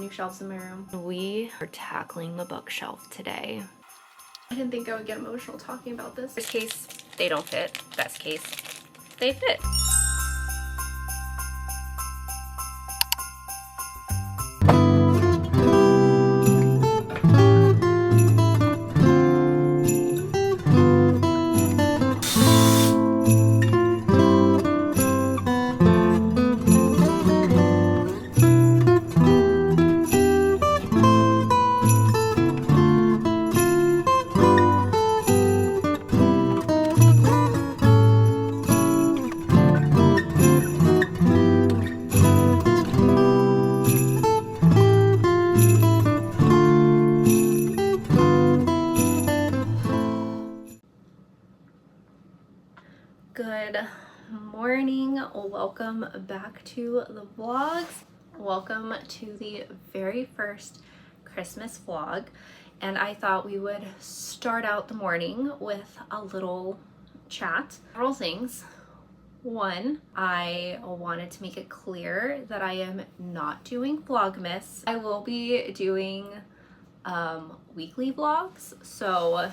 new shelves in my room. We are tackling the bookshelf today. I didn't think I would get emotional talking about this. Worst case, they don't fit. Best case, they fit. Good morning, welcome back to the vlogs. Welcome to the very first Christmas vlog, and I thought we would start out the morning with a little chat. Several things. One, I wanted to make it clear that I am not doing vlogmas. I will be doing weekly vlogs, so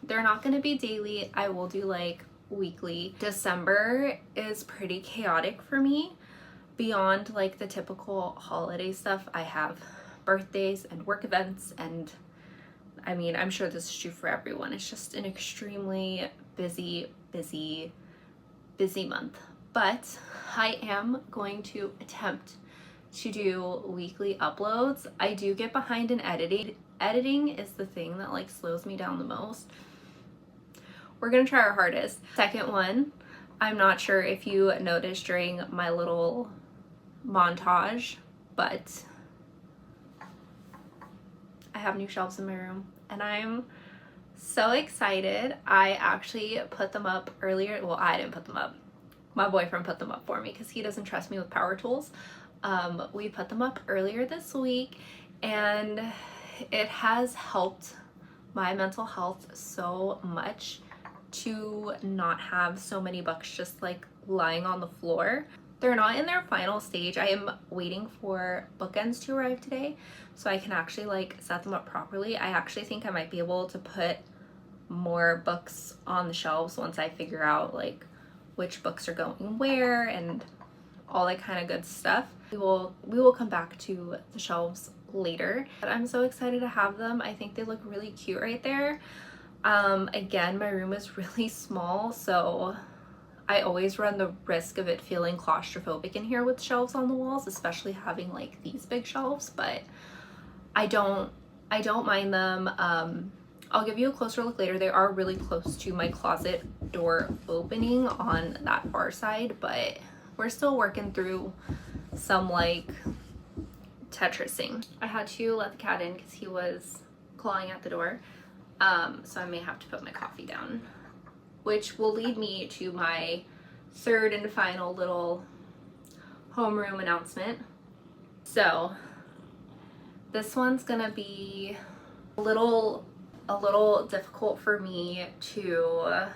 they're not going to be daily. I will do like weekly. December is pretty chaotic for me. Beyond like the typical holiday stuff, I have birthdays and work events, and I mean, I'm sure this is true for everyone. It's just an extremely busy month. But I am going to attempt to do weekly uploads. I do get behind in editing. Editing is the thing that like slows me down the most. We're gonna try our hardest. Second one, I'm not sure if you noticed during my little montage, but I have new shelves in my room and I'm so excited. I actually put them up earlier. Well, I didn't put them up. My boyfriend put them up for me because he doesn't trust me with power tools. We put them up earlier this week, and it has helped my mental health so much to not have so many books just like lying on the floor. They're not in their final stage. I am waiting for bookends to arrive today so I can actually like set them up properly. I actually think I might be able to put more books on the shelves once I figure out like which books are going where and all that kind of good stuff. We will come back to the shelves later, but I'm so excited to have them. I think they look really cute right there. Again, my room is really small, so I always run the risk of it feeling claustrophobic in here with shelves on the walls, especially having like these big shelves, but I don't mind them. I'll give you a closer look later. They are really close to my closet door opening on that far side, but we're still working through some like Tetrising. I had to let the cat in because he was clawing at the door. So I may have to put my coffee down, which will lead me to my third and final little homeroom announcement. So this one's gonna be a little difficult for me to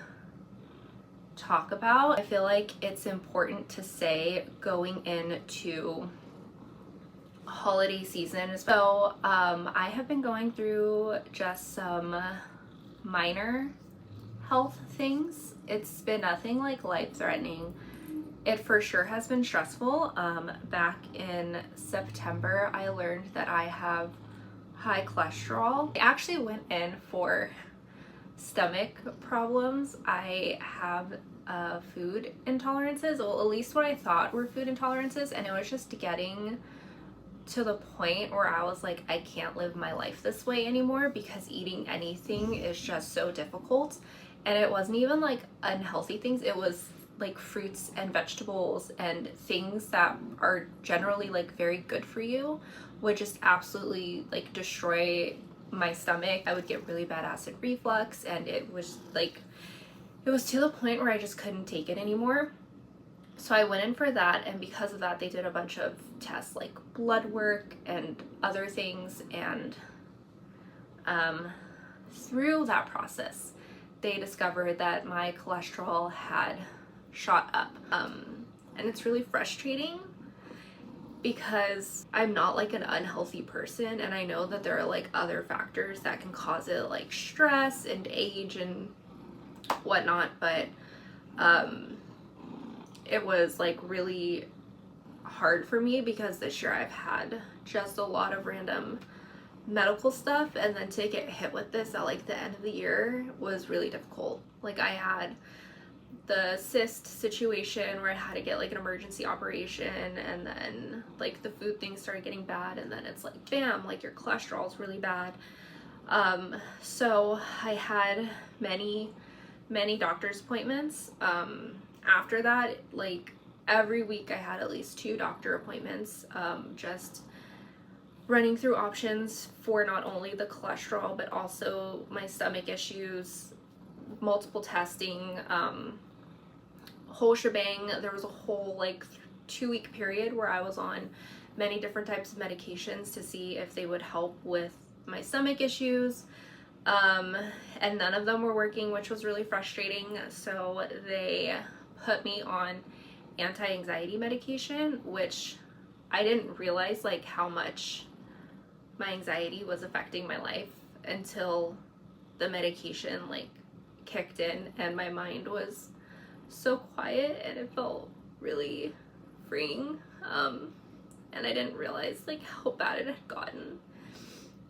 talk about. I feel like it's important to say going into holiday season. So I have been going through just some minor health things. It's been nothing like life-threatening. It for sure has been stressful. Back in September, I learned that I have high cholesterol. I actually went in for stomach problems. I have food intolerances, well, at least what I thought were food intolerances, and it was just getting to the point where I was like, I can't live my life this way anymore because eating anything is just so difficult. And it wasn't even like unhealthy things, it was like fruits and vegetables and things that are generally like very good for you would just absolutely like destroy my stomach. I would get really bad acid reflux, and it was to the point where I just couldn't take it anymore. So I went in for that, and because of that they did a bunch of tests like blood work and other things, and through that process they discovered that my cholesterol had shot up, and it's really frustrating. because I'm not like an unhealthy person, and I know that there are like other factors that can cause it, like stress and age and whatnot, but it was like really hard for me because this year I've had just a lot of random medical stuff, and then to get hit with this at like the end of the year was really difficult. Like I had the cyst situation where I had to get like an emergency operation, and then like the food things started getting bad, and then it's like bam, like your cholesterol is really bad. So I had many doctor's appointments. After that, like every week I had at least 2 doctor appointments, just running through options for not only the cholesterol but also my stomach issues, multiple testing, whole shebang. There was a whole like 2-week period where I was on many different types of medications to see if they would help with my stomach issues, and none of them were working, which was really frustrating. So they put me on anti-anxiety medication, which I didn't realize like how much my anxiety was affecting my life until the medication like kicked in, and my mind was so quiet and it felt really freeing. And I didn't realize like how bad it had gotten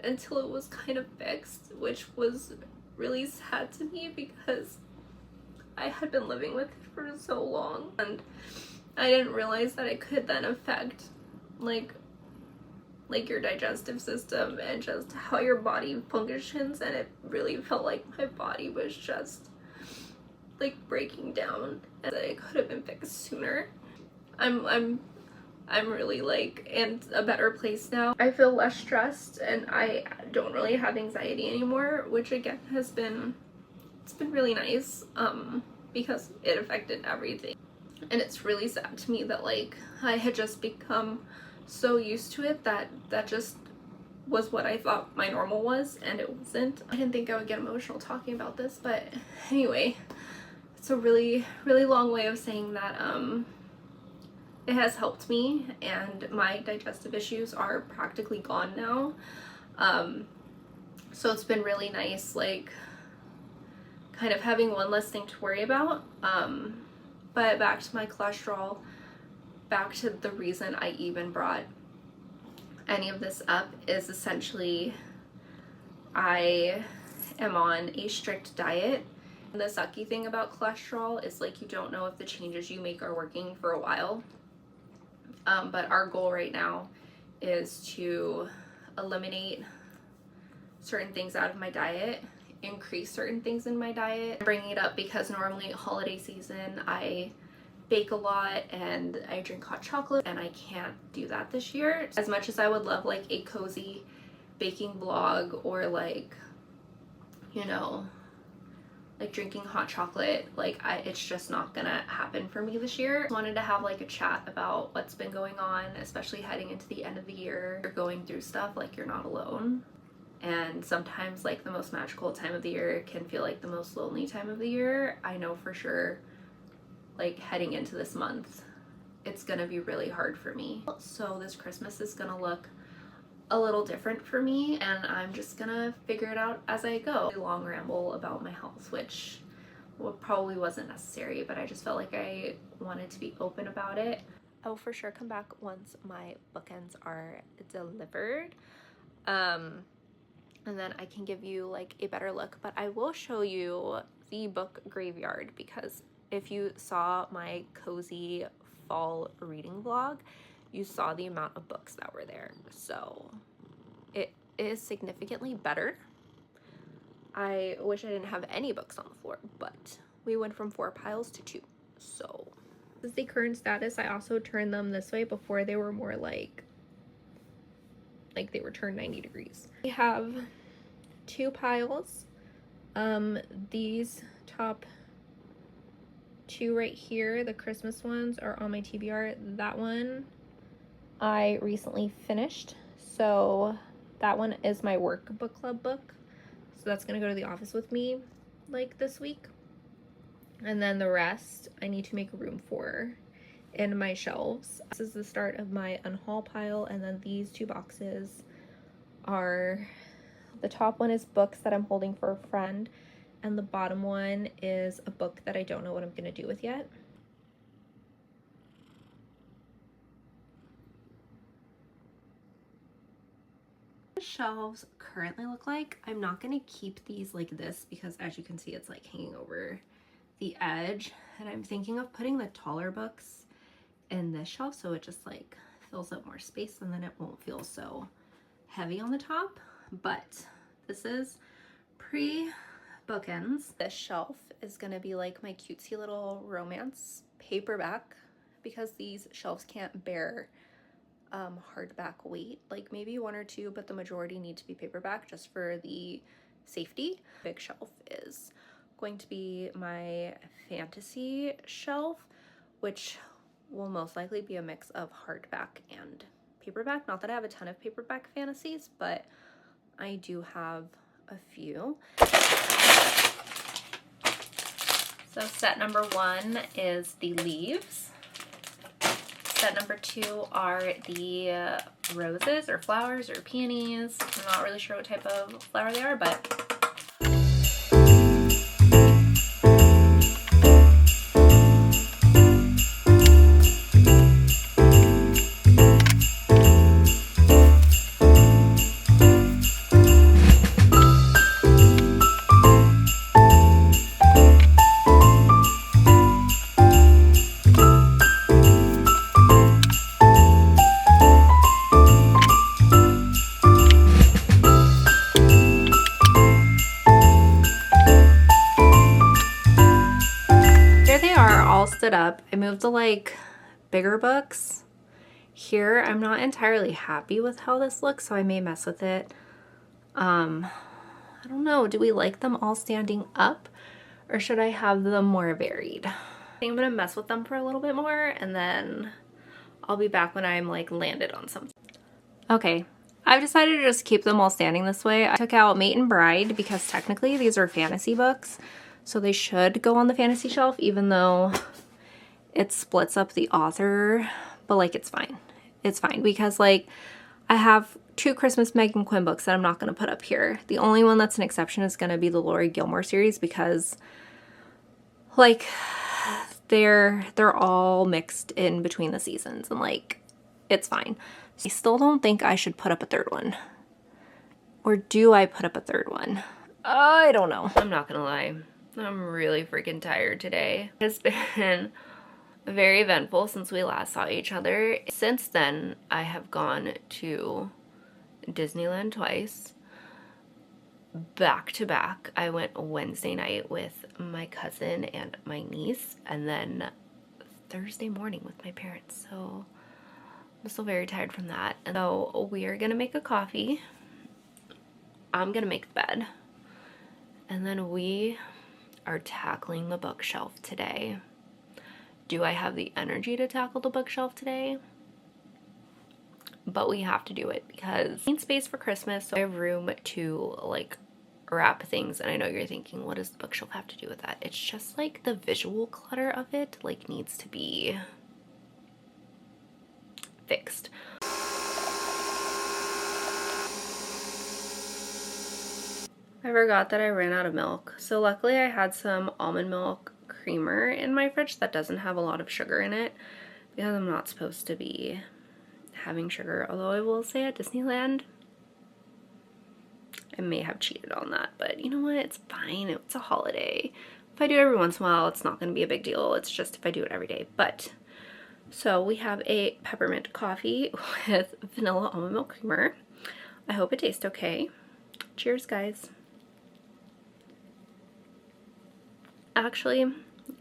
until it was kind of fixed, which was really sad to me because I had been living with it for so long, and I didn't realize that it could then affect like your digestive system and just how your body functions. And it really felt like my body was just like breaking down, and that it could have been fixed sooner. I'm really like in a better place now. I feel less stressed, and I don't really have anxiety anymore, which again it's been really nice, because it affected everything. And it's really sad to me that like I had just become so used to it that just was what I thought my normal was, and it wasn't. I didn't think I would get emotional talking about this, but anyway, it's a really long way of saying that it has helped me, and my digestive issues are practically gone now. So it's been really nice, like kind of having one less thing to worry about. But back to my cholesterol, back to the reason I even brought any of this up is essentially I am on a strict diet. The sucky thing about cholesterol is like you don't know if the changes you make are working for a while. But our goal right now is to eliminate certain things out of my diet, increase certain things in my diet. I'm bringing it up because normally holiday season I bake a lot and I drink hot chocolate, and I can't do that this year. As much as I would love like a cozy baking vlog, or like, you know, like drinking hot chocolate, like it's just not gonna happen for me this year. I wanted to have like a chat about what's been going on, especially heading into the end of the year. You're going through stuff, like you're not alone. And sometimes like the most magical time of the year can feel like the most lonely time of the year. I know for sure, like heading into this month, it's gonna be really hard for me. So this Christmas is gonna look a little different for me, and I'm just gonna figure it out as I go. A long ramble about my health, which probably wasn't necessary, but I just felt like I wanted to be open about it. I will for sure come back once my bookends are delivered. And then I can give you like a better look, but I will show you the book graveyard, because if you saw my cozy fall reading vlog, you saw the amount of books that were there. So it is significantly better. I wish I didn't have any books on the floor, but we went from 4 piles to 2. So this is the current status. I also turned them this way. Before they were more like they were turned 90 degrees. We have 2 piles. These top 2 right here, the Christmas ones, are on my TBR. That one I recently finished, so that one is my work book club book, so that's gonna go to the office with me like this week. And then the rest I need to make room for in my shelves. This is the start of my unhaul pile, and then these two boxes are, the top one is books that I'm holding for a friend, and the bottom one is a book that I don't know what I'm going to do with yet. Shelves currently look like. I'm not going to keep these like this because as you can see it's like hanging over the edge, and I'm thinking of putting the taller books in this shelf so it just like fills up more space and then it won't feel so heavy on the top. But this is pre-bookends. This shelf is going to be like my cutesy little romance paperback because these shelves can't bear hardback weight, like maybe one or two, but the majority need to be paperback just for the safety. Big shelf is going to be my fantasy shelf, which will most likely be a mix of hardback and paperback. Not that I have a ton of paperback fantasies, but I do have a few. So set number 1 is the leaves. Set number 2 are the roses or flowers or peonies. I'm not really sure what type of flower they are, but stood up. I moved the like bigger books here. I'm not entirely happy with how this looks, so I may mess with it. I don't know, do we like them all standing up or should I have them more varied? I think I'm gonna mess with them for a little bit more and then I'll be back when I'm like landed on something. Okay, I've decided to just keep them all standing this way. I took out Mate and Bride because technically these are fantasy books, so they should go on the fantasy shelf even though it splits up the author, but like it's fine. It's fine because like I have 2 Christmas Megan Quinn books that I'm not going to put up here. The only one that's an exception is going to be the Lori Gilmore series because like they're all mixed in between the seasons and like it's fine. I still don't think I should put up a 3rd one. Or do I put up a 3rd one? I don't know. I'm not gonna lie. I'm really freaking tired today. It's been very eventful since we last saw each other. Since then, I have gone to Disneyland twice, back to back. I went Wednesday night with my cousin and my niece, and then Thursday morning with my parents. So I'm still very tired from that. And so we are gonna make a coffee. I'm gonna make the bed. And then we are tackling the bookshelf today. Do I have the energy to tackle the bookshelf today? But we have to do it because I need space for Christmas, so I have room to like wrap things. And I know you're thinking, what does the bookshelf have to do with that? It's just like the visual clutter of it like needs to be fixed. I forgot that I ran out of milk. So luckily I had some almond milk creamer in my fridge that doesn't have a lot of sugar in it because I'm not supposed to be having sugar. Although I will say at Disneyland, I may have cheated on that, but you know what? It's fine. It's a holiday. If I do it every once in a while, it's not going to be a big deal. It's just if I do it every day. But so we have a peppermint coffee with vanilla almond milk creamer. I hope it tastes okay. Cheers, guys. Actually,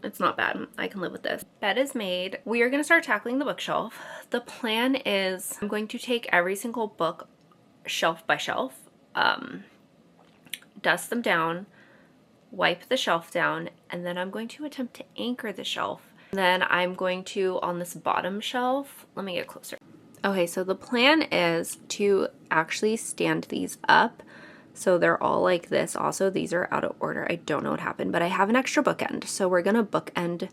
it's not bad. I can live with this. Bed is made. We are going to start tackling the bookshelf. The plan is I'm going to take every single book shelf by shelf, dust them down, wipe the shelf down, and then I'm going to attempt to anchor the shelf. Then I'm going to, on this bottom shelf, let me get closer. Okay, so the plan is to actually stand these up so they're all like this. Also, these are out of order. I don't know what happened, but I have an extra bookend. So we're going to bookend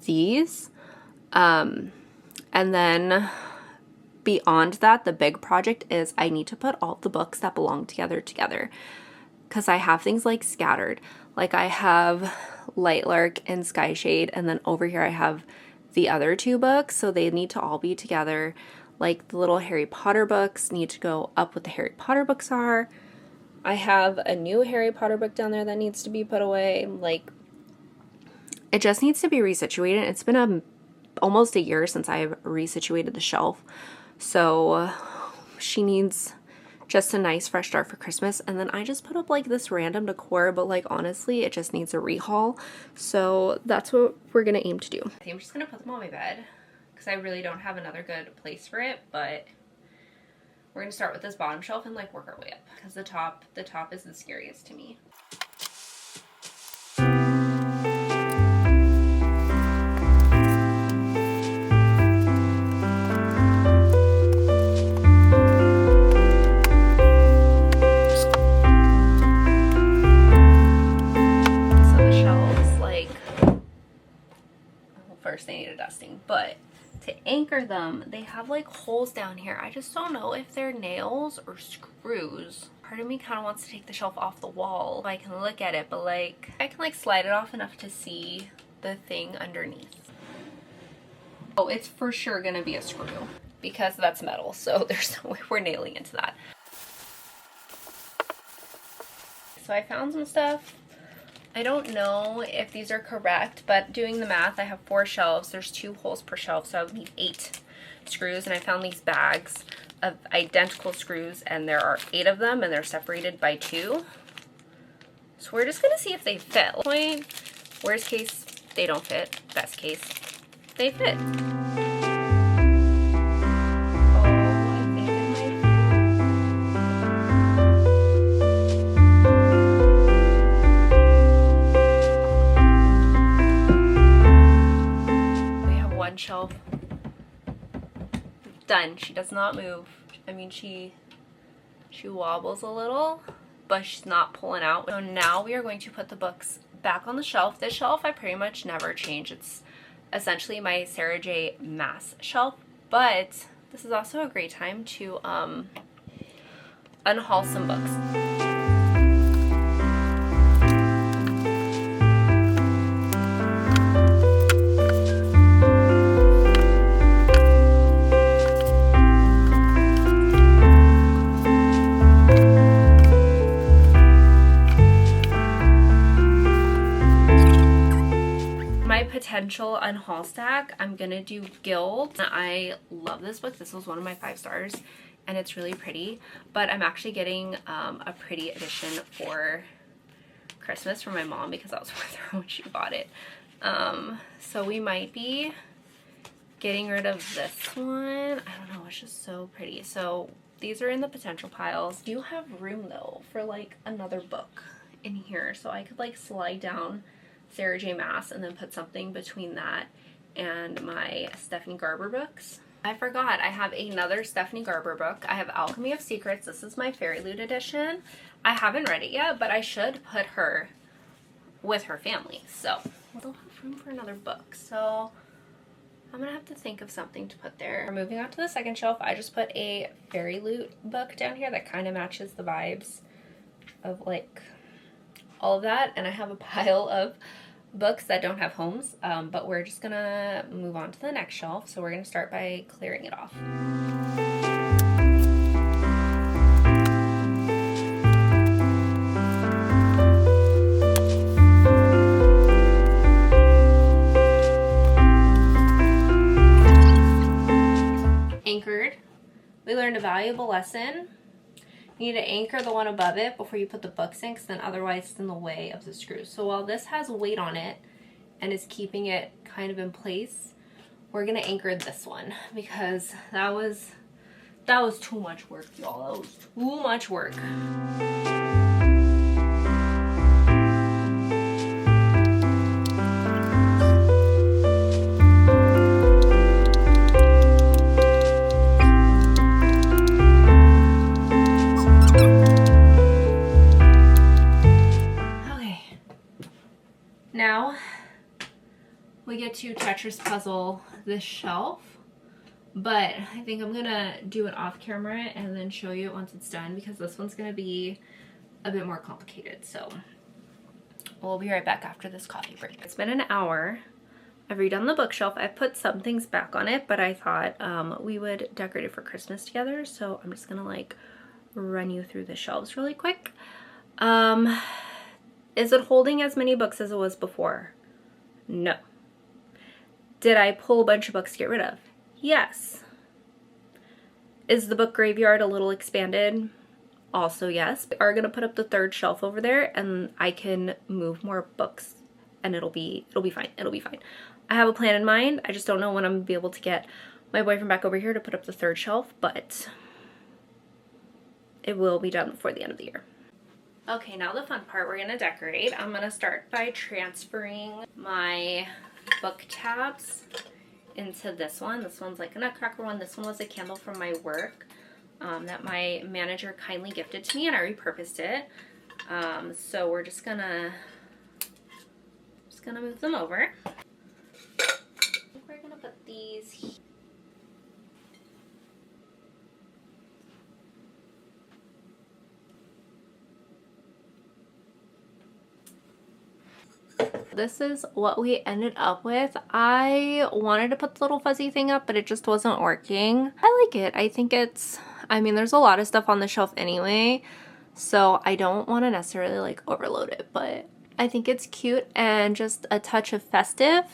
these. And then beyond that, the big project is I need to put all the books that belong together because I have things like scattered. Like I have Lightlark and Skyshade, and then over here I have the other two books, so they need to all be together. Like the little Harry Potter books need to go up what the Harry Potter books are. I have a new Harry Potter book down there that needs to be put away. Like, it just needs to be resituated. It's been almost a year since I've resituated the shelf. So she needs just a nice fresh start for Christmas. And then I just put up like this random decor, but like honestly, it just needs a rehaul. So that's what we're gonna aim to do. I think I'm just gonna put them on my bed because I really don't have another good place for it, but we're gonna start with this bottom shelf and like work our way up because the top is the scariest to me. First they need a dusting, but to anchor them they have like holes down here. I just don't know if they're nails or screws. Part of me kind of wants to take the shelf off the wall if I can look at it, but like I can like slide it off enough to see the thing underneath. Oh, it's for sure gonna be a screw because that's metal, so there's no way we're nailing into that. So I found some stuff. I don't know if these are correct, but doing the math, I have 4 shelves. There's 2 holes per shelf, so I would need 8 screws. And I found these bags of identical screws, and there are 8 of them, and they're separated by 2. So we're just gonna see if they fit. Point, worst case, they don't fit. Best case, they fit. Shelf done. She does not move. I mean, she wobbles a little, but she's not pulling out. So now we are going to put the books back on the shelf. This shelf I pretty much never change. It's essentially my Sarah J Maas shelf, but this is also a great time to unhaul some books. Potential unhaul stack, I'm gonna do Guild. I love this book. This was one of my 5 stars and it's really pretty, but I'm actually getting a pretty edition for Christmas for my mom because that was worth her when she bought it. So we might be getting rid of this one. I don't know, it's just so pretty. So these are in the potential piles. I do have room though for like another book in here, so I could like slide down Sarah J Maas and then put something between that and my Stephanie Garber books. I forgot I have another Stephanie Garber book. I have Alchemy of Secrets. This is my Fairy Loot edition. I haven't read it yet, but I should put her with her family. So we'll have room for another book. So I'm gonna have to think of something to put there. We're moving on to the second shelf. I just put a Fairy Loot book down here that kind of matches the vibes of like all of that, and I have a pile of books that don't have homes, but we're just gonna move on to the next shelf. So we're gonna start by clearing it off. Anchored. We learned a valuable lesson. You need to anchor the one above it before you put the books in, because then otherwise it's in the way of the screws. So while this has weight on it and is keeping it kind of in place, we're gonna anchor this one because that was too much work, y'all. That was too much work. we get to Tetris puzzle this shelf, but I think I'm gonna do it off camera and then show you it once it's done, because this one's gonna be a bit more complicated. So we'll be right back after this coffee break. It's been an hour. I've redone the bookshelf. I put some things back on it, but I thought we would decorate it for Christmas together. So I'm just gonna like run you through the shelves really quick. Is it holding as many books as it was before? No. Did I pull a bunch of books to get rid of? Yes. Is the book graveyard a little expanded? Also yes. We are gonna put up the third shelf over there, and I can move more books and it'll be fine. It'll be fine. I have a plan in mind. I just don't know when I'm gonna be able to get my boyfriend back over here to put up the third shelf, but it will be done before the end of the year. Okay, now the fun part, we're gonna decorate. I'm gonna start by transferring my book tabs into this one. This one's like a nutcracker one. This one was a candle from my work that my manager kindly gifted to me, and I repurposed it. So we're just gonna move them over. I think we're gonna put these here. This is what we ended up with. I wanted to put the little fuzzy thing up, but it just wasn't working. I like it. I think it's, I mean, there's a lot of stuff on the shelf anyway, so I don't want to necessarily like overload it, but I think it's cute and just a touch of festive,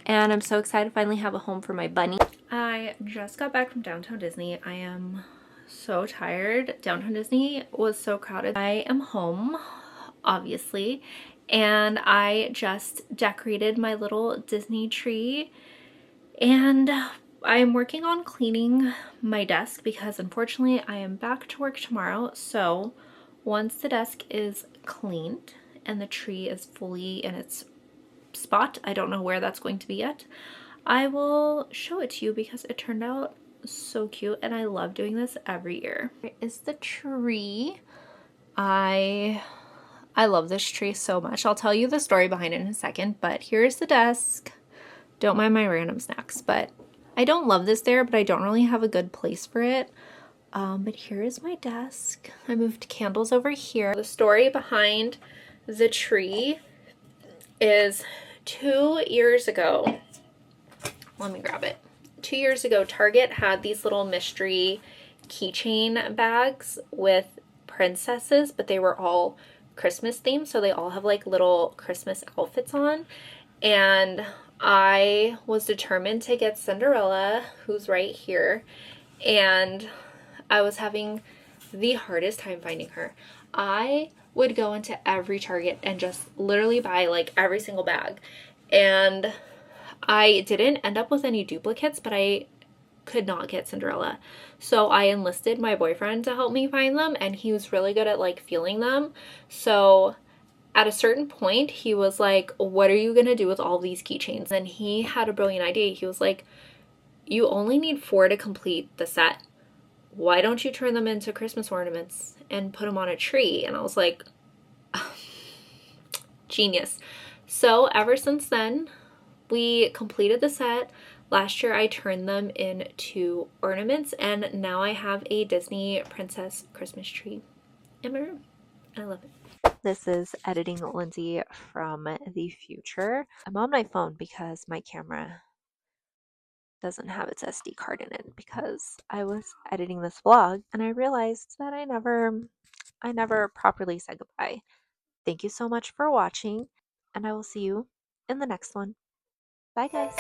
and I'm so excited to finally have a home for my bunny. I just got back from Downtown Disney. I am so tired. Downtown Disney was so crowded. I am home, obviously, and I just decorated my little Disney tree, and I'm working on cleaning my desk because unfortunately I am back to work tomorrow. So once the desk is cleaned and the tree is fully in its spot, I don't know where that's going to be yet, I will show it to you because it turned out so cute and I love doing this every year. Here is the tree. I love this tree so much. I'll tell you the story behind it in a second, but here's the desk. Don't mind my random snacks, but I don't love this there, but I don't really have a good place for it. But here is my desk. I moved candles over here. The story behind the tree is 2 years ago. Let me grab it. 2 years ago, Target had these little mystery keychain bags with princesses, but they were all Christmas themed, so they all have like little Christmas outfits on, and I was determined to get Cinderella, who's right here, and I was having the hardest time finding her. I would go into every Target and just literally buy like every single bag, and I didn't end up with any duplicates, but I could not get Cinderella. So I enlisted my boyfriend to help me find them, and he was really good at like feeling them. So at a certain point he was like, what are you gonna do with all these keychains? And he had a brilliant idea. He was like, you only need 4 to complete the set. Why don't you turn them into Christmas ornaments and put them on a tree? And I was like, genius. So ever since then we completed the set. Last year I turned them into ornaments, and now I have a Disney princess Christmas tree in my room. I love it. This is editing Lindsay from the future. I'm on my phone because my camera doesn't have its SD card in it, because I was editing this vlog and I realized that I never properly said goodbye. Thank you so much for watching, and I will see you in the next one. Bye guys.